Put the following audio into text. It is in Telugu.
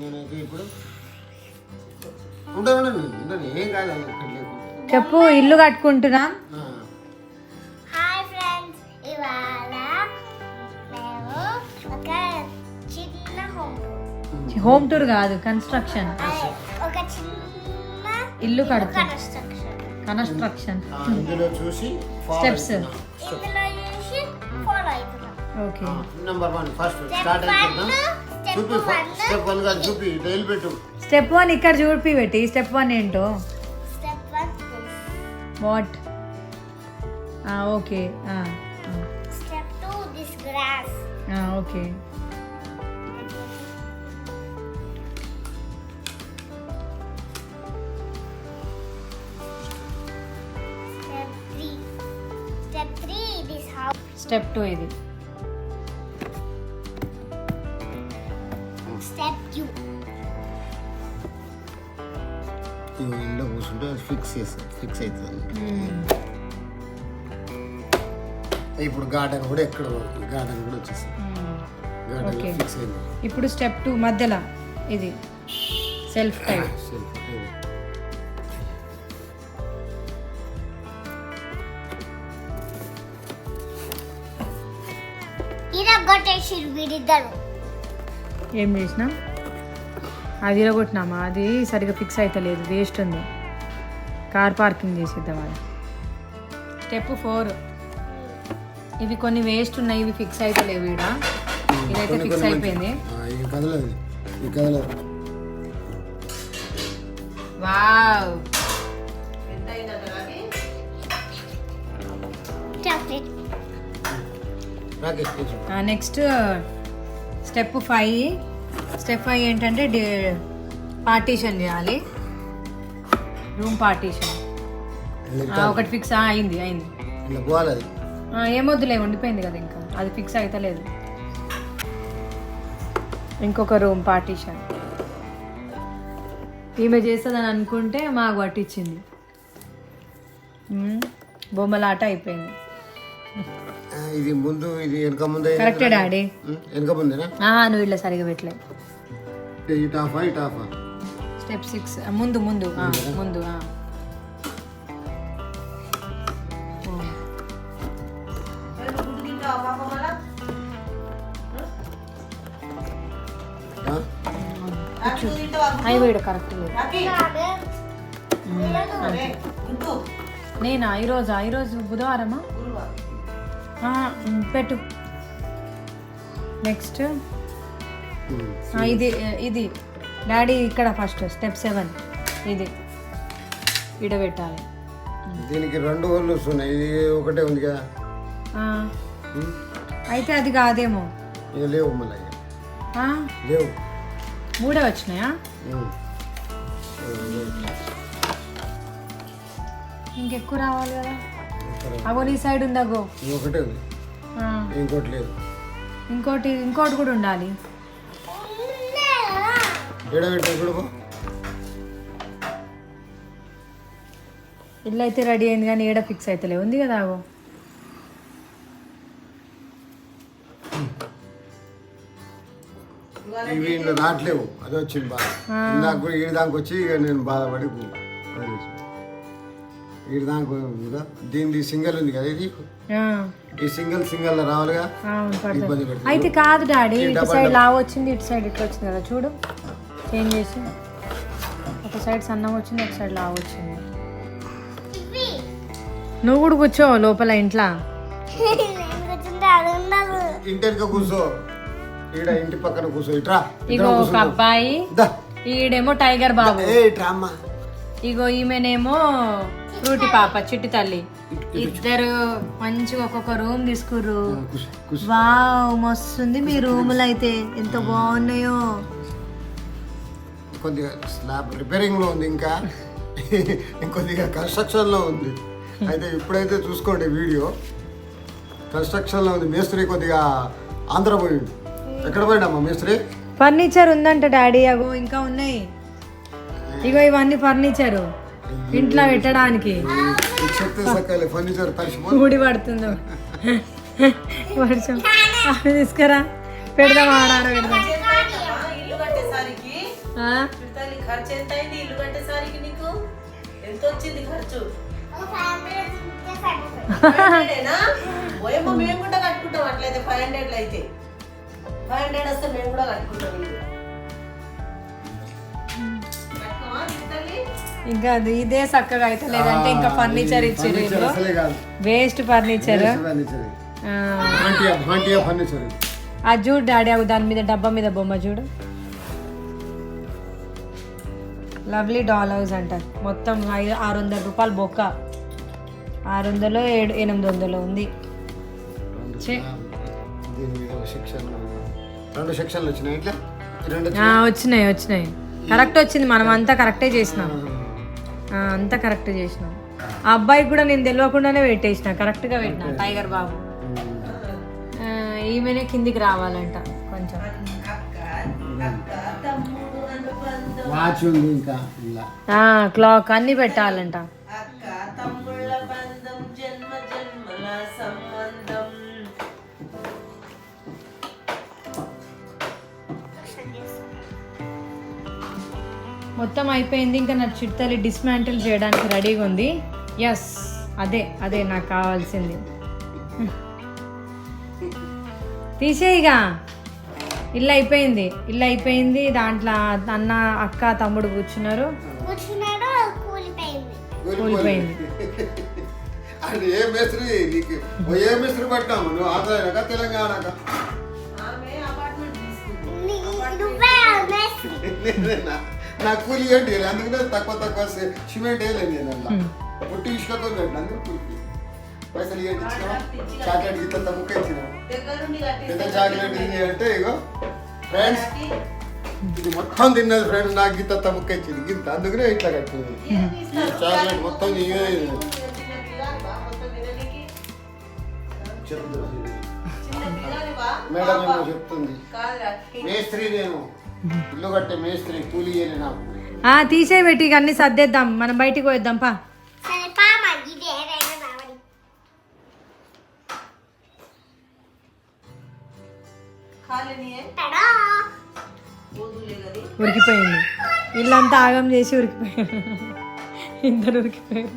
నేనైతే ఇప్పుడు ఉండండి ఏం కాదు. చెప్పు. ఇల్లు కట్టుకుంటున్నా. హాయ్ ఫ్రెండ్స్, ఇవాళ మేము ఒక చిన్న హోమ్ టూర్ కాదు, కన్స్ట్రక్షన్. ఒక చిన్న ఇల్లు కడుతున్నాం. కన్స్ట్రక్షన్ ఇందులో చూసి స్టెప్స్. ఇందులో చూసి ఫాలో అవుతున్నాం. ఓకే. నెంబర్ 1 ఫస్ట్ స్టార్ట్ అయిపోతాం. చూపి స్టెప్ 1 గా చూపి డైల్ పెట్టు. స్టెప్ 1 ఇక్కడ చూపి పెట్టి. స్టెప్ 1 ఏంటో? Step 1 what? Okay. Step 2 this grass. Okay. Step 3 this house. Step 2 ఇది. స్టెప్ 2 ఇవి ఇంట్లో కూర్చుంటే ఫిక్స్ అవుతుంది. ఇప్పుడు గార్డెన్ కూడా ఎక్కడ పడుతుంది. గార్డెన్ కూడా వచ్చేసింది. గార్డెన్ ఫిక్స్ అయింది. ఇప్పుడు స్టెప్ 2 మధ్యలో ఇది సెల్ఫ్ టైప్. ఇరగొట్టేసి వీడిద్దరు. ఏం చేసినా? అది ఇరగొట్టినామా? అది సరిగ్గా ఫిక్స్ అవుతలేదు, వేస్ట్ ఉంది. కార్ పార్కింగ్ చేసేద్దాం అది. స్టెప్ 4 ఇవి కొన్ని వేస్ట్ ఉన్నాయి, ఇవి ఫిక్స్ అవుతలేవు. ఈడ ఇదైతే ఫిక్స్ అయిపోయింది. Wow, next step 5. స్టెప్ 5 ఏంటంటే పార్టీషన్ చేయాలి, రూమ్ పార్టీషన్. ఒకటి ఫిక్స్ అయింది. ఏమొద్దులే, ఉండిపోయింది కదా, ఇంకా అది ఫిక్స్ అవుతలేదు. ఇంకొక రూమ్ పార్టీషన్ ఈమె చేస్తుందని అనుకుంటే మాకు పట్టించింది. బొమ్మలాట అయిపోయింది. ఇది ముందు ఇది వెనక ముందు. కరెక్టే డాడీ, వెనక ముందేనా? నువ్వు ఇట్లా సరిగా పెట్టలేదు. స్టెప్ 6 ముందు. అయిపోయాడు కరెక్ట్ లేదు. నేనా ఈరోజు బుధవారమా? పెట్టు. నెక్స్ట్ ఇది డాడీ ఇక్కడ ఫస్ట్ స్టెప్ 7 ఇది ఇడ పెట్టాలి. దీనికి 2 హోల్లు ఉన్నాయి, ఇది ఒకటే ఉంది కదా. అయితే అది కాదేమో. లేవు మళ్ళీ లేవు, 3 వచ్చినాయా? ఇంకెక్కువ రావాలి కదా. అగో నీ సైడ్ ఉంది. అగో ఒకటే ఉంది, ఇంకోటి లేదు. ఇంకోటి కూడా ఉండాలి. ఇల్లు అయితే రెడీ అయింది కానీ ఏడ ఫిక్స్ అయితే ఉంది కదా. అగో ఇవి రావట్లేవు, అది వచ్చింది బాధ. నాకు కూడా ఈడదానికి వచ్చి ఇక నేను బాధపడి ఈడదానికి. దీనిది సింగల్ ఉంది కదా, ఇది ఈ సింగల్ రావాలిగా. ఇబ్బంది పెడుతుంది. అయితే కాదు డాడీ, ఇటు సైడ్ లావు వచ్చింది, ఇటు సైడ్ ఇట్లా వచ్చింది కదా. చూడు, చేంజ్ చేసి ఒక సైడ్ సన్నం వచ్చింది, ఒక సైడ్ లావు వచ్చింది. నువ్వు కూడా కూర్చో లోపల ఇంట్లో. ఇంటికి కూర్చో, ఈడ ఇంటి పక్కన కూర్చో. ఇట్రా. ఇగో ఒక అబ్బాయి, ఈడేమో టైగర్ బాబు. ఇగో ఈమెనేమో ఫ్రూటీ పాప, చిట్టి తల్లి. ఇద్దరు మంచిగా ఒక్కొక్క రూమ్ తీసుకుర్రు. వావ్, మస్తుంది మీ రూములు అయితే, ఎంత బాగున్నాయో. కొద్దిగా స్లాబ్ రిపేరింగ్ లో ఉంది, ఇంకా ఇంకొద్దిగా కన్స్ట్రక్షన్ లో ఉంది. అయితే ఇప్పుడైతే చూసుకోండి వీడియో, కన్స్ట్రక్షన్ లో ఉంది. మేస్త్రి కొద్దిగా ఆంధ్ర పోయింది. ఎక్కడ పోయిండమ్మా మేస్త్రి? ఫర్నిచర్ ఉందంట డాడీ. అగో ఇంకా ఉన్నాయి. ఇగో ఇవన్నీ ఫర్నిచర్ ఇంట్లో పెట్టడానికి. ఫర్నిచర్ ఊడి పడుతుందో వర్షం. తీసుకురా, పెడదాం. ఆడ పెడదాం. ఇల్లు కట్టేసరికి తల్లి ఖర్చు ఎంత అయింది ఇల్లు కట్టేసరికి నీకు? ఎంత వచ్చింది ఖర్చు? 500ఏనా? ఓయమ్మ మేము కూడా కట్టుకుంటాం అట్లయితే 500 అయితే 500 వస్తే మేము కూడా కట్టుకుంటాం ఇల్లు. కట్టుకోమా తల్లి? ఇంకా అది ఇదే చక్కగా అయితే లేదంటే ఇంకా ఫర్నిచర్ ఇచ్చారు ఫర్నిచర్ అసలే కాదు. Waste furniture. ఫర్నిచర్ భాంటియా ఫర్నిచర్. అది చూడు డాడీ, అవి దాని మీద డబ్బా మీద బొమ్మ చూడు. లవ్లీ డాల్ హౌస్ అంట. మొత్తం 600 రూపాయలు బొక్క. 600 800 ఉంది. దీని మీద సెక్షన్ 2 సెక్షన్లు వచ్చినాయి ఇట్లా. వచ్చినాయి కరెక్ట్ వచ్చింది. మనం అంతా కరెక్టే చేసినాం. అంతా కరెక్ట్ చేసినాం. ఆ అబ్బాయికి కూడా నేను తెలియకుండానే పెట్టేసిన, కరెక్ట్గా పెట్టిన. టైగర్ బాబు ఈమెనే కిందికి రావాలంట కొంచెం. వాచ్ ఉంది ఇంకా ఇలా. క్లాక్ అన్ని పెట్టాలంట. అక్క తమ్ముళ్ళ బంధం జన్మ జన్మల సంబంధం. మొత్తం అయిపోయింది. ఇంకా నా చిట్టలి డిస్మాంటిల్ చేయడానికి రెడీగా ఉంది. ఎస్, అదే నాకు కావాల్సింది. తీసేయిగా. ఇల్లు అయిపోయింది. దాంట్లో అన్న అక్క తమ్ముడు కూర్చున్నారు. కూలిపోయింది. అంటే ఏ మేస్త్రి నీకు ఏ మేస్త్రి పట్టాము? నువ్వు ఆంధ్రాక తెలంగాణక? నా కూలి ఏంటి అందుకనే తక్కువ సిమెంట్ వేయలేదు నేను అలా పుట్టి ఇసుకతో పెట్టిన అందుకు కూలికి పైసలు ఏంటి ఇచ్చినావా? చాక్లెట్ గిత్తంత ముక్క ఇచ్చినావు. పెద్ద చాక్లెట్ ఇది అంటే ఇగో ఫ్రెండ్స్, ఇది మొత్తం తిన్నది ఫ్రెండ్స్. నాకు గిత్తంత ముక్క ఇచ్చింది గింత, అందుకనే ఇట్లా కట్టింది. చాక్లెట్ మొత్తం మేడం ఏమో చెప్తుంది. మేస్త్రి నేను, ఇల్లు కట్టే మేస్త్రి, కూలి చేయలే నాకు. తీసే పెట్టి ఇక అన్ని సర్దేద్దాం, మనం బయటికి పోయిద్దాం పా. ఉరికిపోయింది. ఇల్లంతా ఆగం చేసి ఉరికిపోయారు. ఇద్దరు ఉరికిపోయారు.